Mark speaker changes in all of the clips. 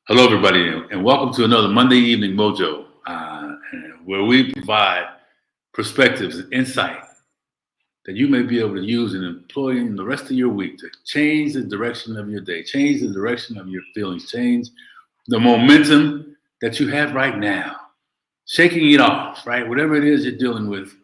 Speaker 1: Hello, everybody, and welcome to another Monday Evening Mojo, where we provide perspectives and insight that you may be able to use and employ in the rest of your week to change the direction of your day, change the direction of your feelings, change the momentum that you have right now, shaking it off, right? Whatever it is you're dealing with, and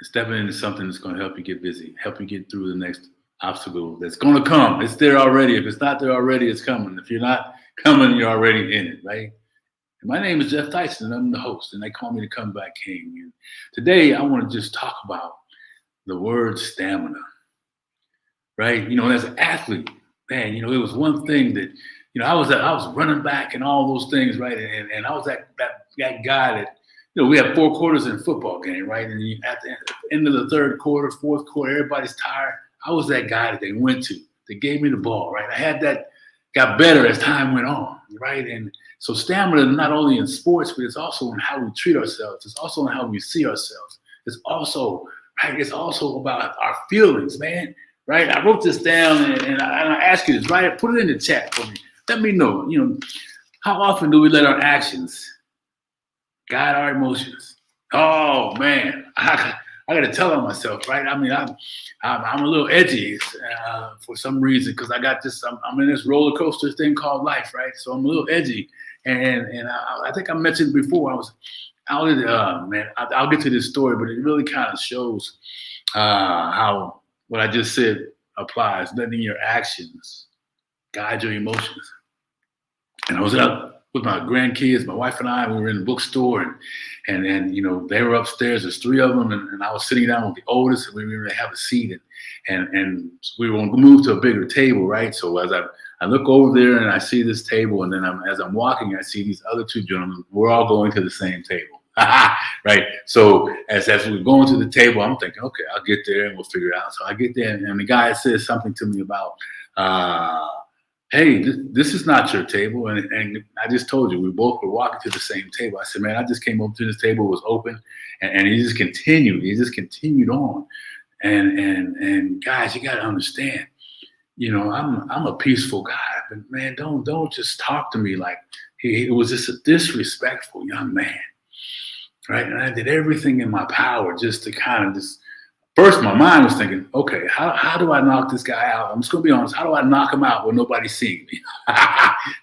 Speaker 1: stepping into something that's going to help you get busy, help you get through the next obstacle that's going to come. It's there already. If it's not there already, it's coming. If you're not coming, you're already in it, right? And my name is Jeff Tyson, and I'm the host, and they call me the Comeback King. And today, I want to just talk about the word stamina, right? As an athlete, man, it was one thing that, I was running back and all those things, right? And I was that guy that, we have four quarters in a football game, right? And at the end of the third quarter, fourth quarter, everybody's tired. I was that guy that they went to. They gave me the ball, right? I had that, got better as time went on, right? And so stamina, not only in sports, but it's also in how we treat ourselves. It's also in how we see ourselves. It's also, right? It's also about our feelings, man, right? I wrote this down and I ask you this, right? Put it in the chat for me. Let me know, how often do we let our actions guide our emotions? Oh, man, I got to tell on myself, right? I mean, I'm a little edgy for some reason because I got this. I'm in this roller coaster thing called life, right? So I'm a little edgy, and I think I mentioned before I was out at man. I'll get to this story, but it really kind of shows how what I just said applies. Letting your actions guide your emotions. And I was out with my grandkids, my wife and I. We were in the bookstore, and they were upstairs. There's three of them, and I was sitting down with the oldest, and we didn't really have a seat, and we were going to move to a bigger table, right? So as I look over there and I see this table, and then as I'm walking, I see these other two gentlemen. We're all going to the same table, right? So as we're going to the table, I'm thinking, okay, I'll get there and we'll figure it out. So I get there, and the guy says something to me about. Hey, this is not your table. And I just told you, we both were walking to the same table. I said, man, I just came up to this table, it was open, and he just continued. He just continued on. And guys, you got to understand, I'm a peaceful guy, but man, don't just talk to me like he was just a disrespectful young man, right? And I did everything in my power just to kind of just. First, my mind was thinking, okay, how do I knock this guy out? I'm just going to be honest. How do I knock him out when nobody's seeing me?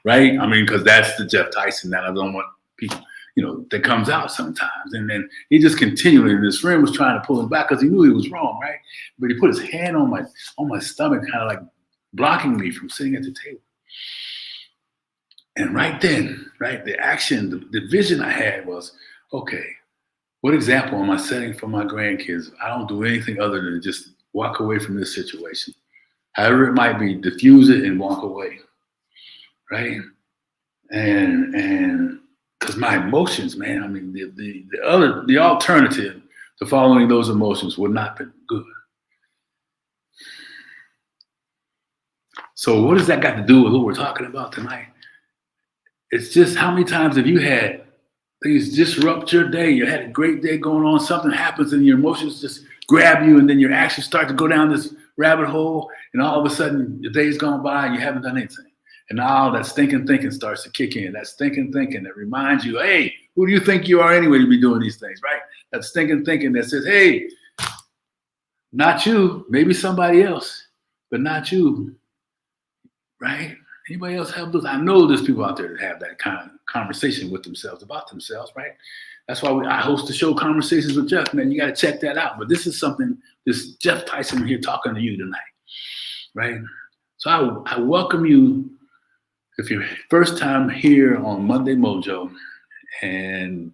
Speaker 1: Right? I mean, because that's the Jeff Tyson that I don't want people, that comes out sometimes. And then he just continued. And his friend was trying to pull him back because he knew he was wrong, right? But he put his hand on my stomach, kind of like blocking me from sitting at the table. And right then, right, the action, the vision I had was, okay, what example am I setting for my grandkids? I don't do anything other than just walk away from this situation. However it might be, diffuse it and walk away, right? And because my emotions, man, I mean, the alternative to following those emotions would not be good. So what does that got to do with what we're talking about tonight? It's just how many times have you had things disrupt your day? You had a great day going on, something happens and your emotions just grab you, and then your actions start to go down this rabbit hole, and all of a sudden your day's gone by and you haven't done anything. And now that stinking thinking starts to kick in. That stinking thinking that reminds you, hey, who do you think you are anyway to be doing these things, right? That stinking thinking that says, hey, not you, maybe somebody else, but not you, right? Anybody else have those? I know there's people out there that have that kind of conversation with themselves, about themselves, right? That's why I host the show Conversations with Jeff, man. You got to check that out. But this is this Jeff Tyson here talking to you tonight, right? So I welcome you if you're first time here on Monday Mojo, and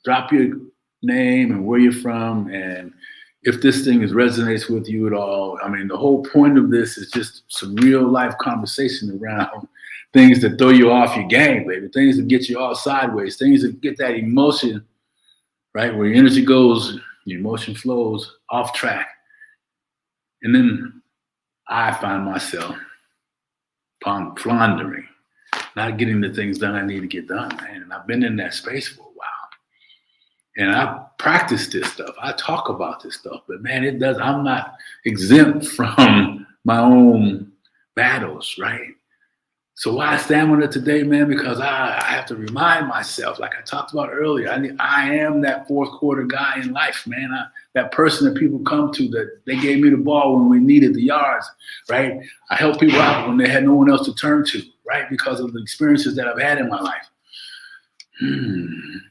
Speaker 1: drop your name and where you're from, and if this thing resonates with you at all. I mean, the whole point of this is just some real life conversation around things that throw you off your game, baby. Things that get you all sideways. Things that get that emotion, right? Where your energy goes, your emotion flows off track. And then I find myself floundering, not getting the things done I need to get done, man. And I've been in that space for a while. And I practice this stuff. I talk about this stuff, but man, I'm not exempt from my own battles, right? So why stamina today, man? Because I have to remind myself, like I talked about earlier, I am that fourth quarter guy in life, man. That person that people come to, that they gave me the ball when we needed the yards, right? I help people out when they had no one else to turn to, right? Because of the experiences that I've had in my life. And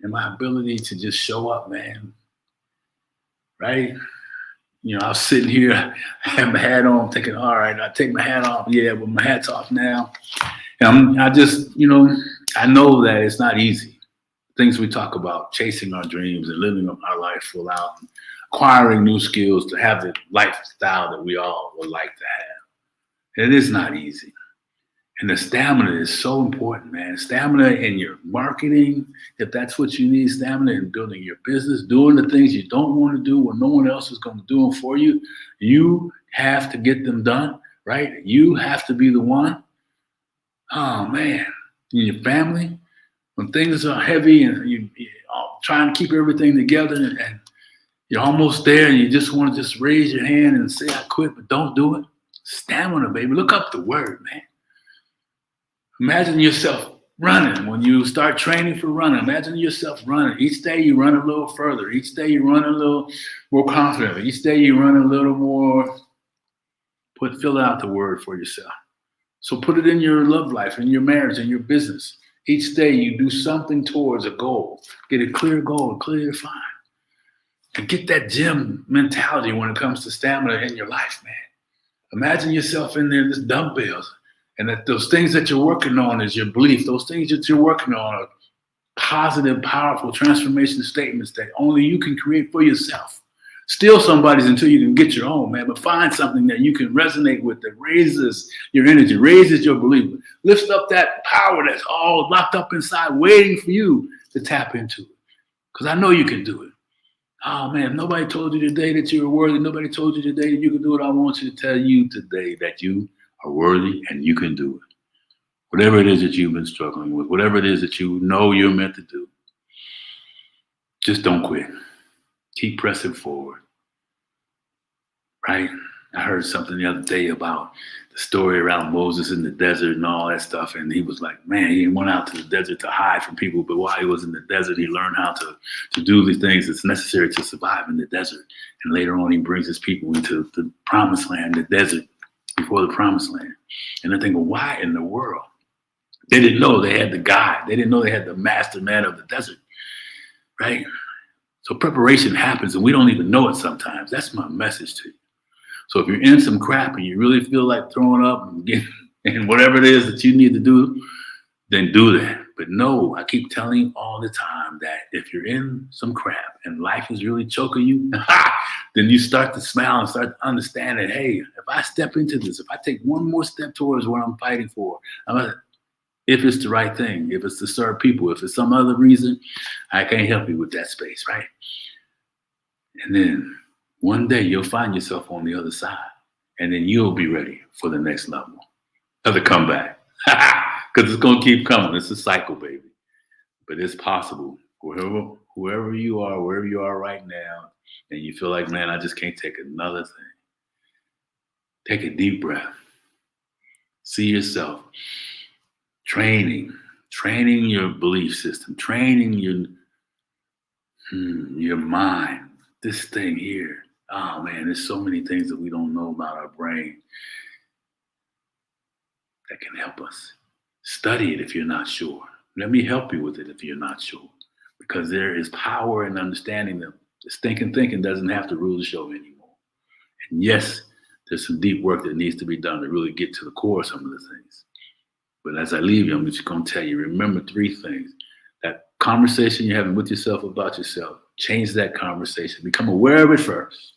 Speaker 1: my ability to just show up, man, right? You know, I was sitting here, I had my hat on, thinking, all right, I take my hat off. Yeah, but my hat's off now. And I just, you know, I know that it's not easy. Things we talk about, chasing our dreams and living our life full out, and acquiring new skills to have the lifestyle that we all would like to have. It is not easy. And the stamina is so important, man. Stamina in your marketing, if that's what you need, stamina in building your business, doing the things you don't want to do when no one else is going to do them for you. You have to get them done, right? You have to be the one. Oh, man. In your family, when things are heavy and you're trying to keep everything together and you're almost there and you just want to just raise your hand and say, I quit, but don't do it. Stamina, baby. Look up the word, man. Imagine yourself running when you start training for running. Imagine yourself running. Each day you run a little further. Each day you run a little more confident. Each day you run a little more. Fill out the word for yourself. So put it in your love life, in your marriage, in your business. Each day you do something towards a goal. Get a clear goal, clear defined. And get that gym mentality when it comes to stamina in your life, man. Imagine yourself in there, just dumbbells. And that those things that you're working on is your belief. Those things that you're working on are positive, powerful transformation statements that only you can create for yourself. Steal somebody's until you can get your own, man. But find something that you can resonate with that raises your energy, raises your belief, lifts up that power that's all locked up inside, waiting for you to tap into it. Because I know you can do it. Oh, man, nobody told you today that you were worthy. Nobody told you today that you can do it. I want you to tell you today that you are worthy and you can do it. Whatever it is that you've been struggling with, whatever it is that you know you're meant to do, just don't quit. Keep pressing forward. Right? I heard something the other day about the story around Moses in the desert and all that stuff. And he was like, man, he went out to the desert to hide from people. But while he was in the desert, he learned how to do the things that's necessary to survive in the desert. And later on, he brings his people into the promised land, the desert, before the promised land. And they're thinking, why in the world? They didn't know they had the guide. They didn't know they had the master man of the desert, right? So preparation happens and we don't even know it sometimes. That's my message to you. So if you're in some crap and you really feel like throwing up and whatever it is that you need to do, then do that. But no, I keep telling you all the time that if you're in some crap and life is really choking you, then you start to smile and start to understand that, hey, if I step into this, if I take one more step towards what I'm fighting for, if it's the right thing, if it's to serve people, if it's some other reason, I can't help you with that space, right? And then one day you'll find yourself on the other side, and then you'll be ready for the next level of the comeback. Because it's going to keep coming. It's a cycle, baby. But it's possible. Whoever you are, wherever you are right now, and you feel like, man, I just can't take another thing. Take a deep breath. See yourself training your belief system, training your mind. This thing here. Oh, man, there's so many things that we don't know about our brain that can help us. Study it if you're not sure. Let me help you with it if you're not sure. Because there is power in understanding that stinking thinking doesn't have to rule the show anymore. And yes, there's some deep work that needs to be done to really get to the core of some of the things. But as I leave you, I'm just going to tell you, remember 3 things. That conversation you're having with yourself about yourself, change that conversation. Become aware of it first.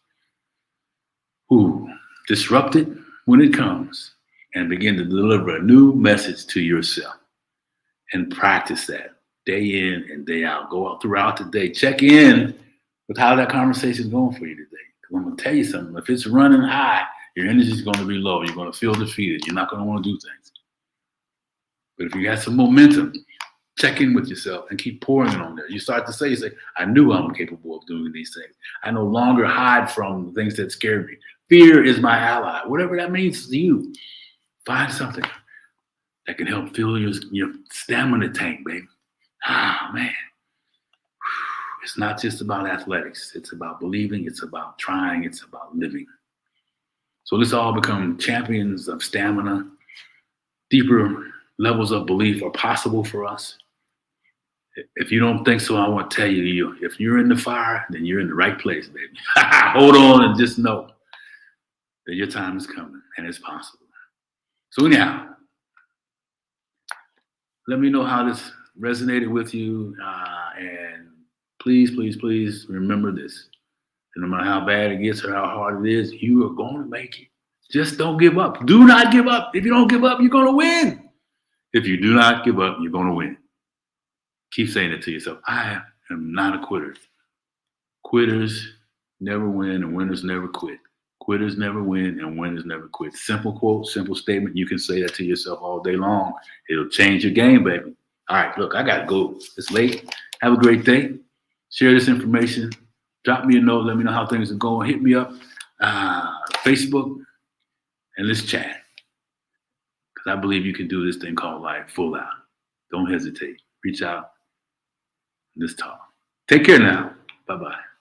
Speaker 1: Disrupt it when it comes and begin to deliver a new message to yourself and practice that day in and day out. Go out throughout the day. Check in with how that conversation is going for you today. Because I'm going to tell you something. If it's running high, your energy is going to be low. You're going to feel defeated. You're not going to want to do things. But if you got some momentum, check in with yourself and keep pouring it on there. You start to say, I knew I'm capable of doing these things. I no longer hide from the things that scare me. Fear is my ally. Whatever that means to you, find something. that can help fill your stamina tank, baby. Ah, man. It's not just about athletics. It's about believing. It's about trying. It's about living. So let's all become champions of stamina. Deeper levels of belief are possible for us. If you don't think so, I want to tell you, if you're in the fire, then you're in the right place, baby. Hold on and just know that your time is coming and it's possible. So anyhow, let me know how this resonated with you. And please, please, please remember this. And no matter how bad it gets or how hard it is, you are going to make it. Just don't give up. Do not give up. If you don't give up, you're going to win. If you do not give up, you're going to win. Keep saying it to yourself. I am not a quitter. Quitters never win and winners never quit. Quitters never win and winners never quit. Simple quote, simple statement. You can say that to yourself all day long. It'll change your game, baby. All right, look, I got to go. It's late. Have a great day. Share this information. Drop me a note. Let me know how things are going. Hit me up, Facebook, and let's chat. Because I believe you can do this thing called life full out. Don't hesitate. Reach out. Let's talk. Take care now. Bye-bye.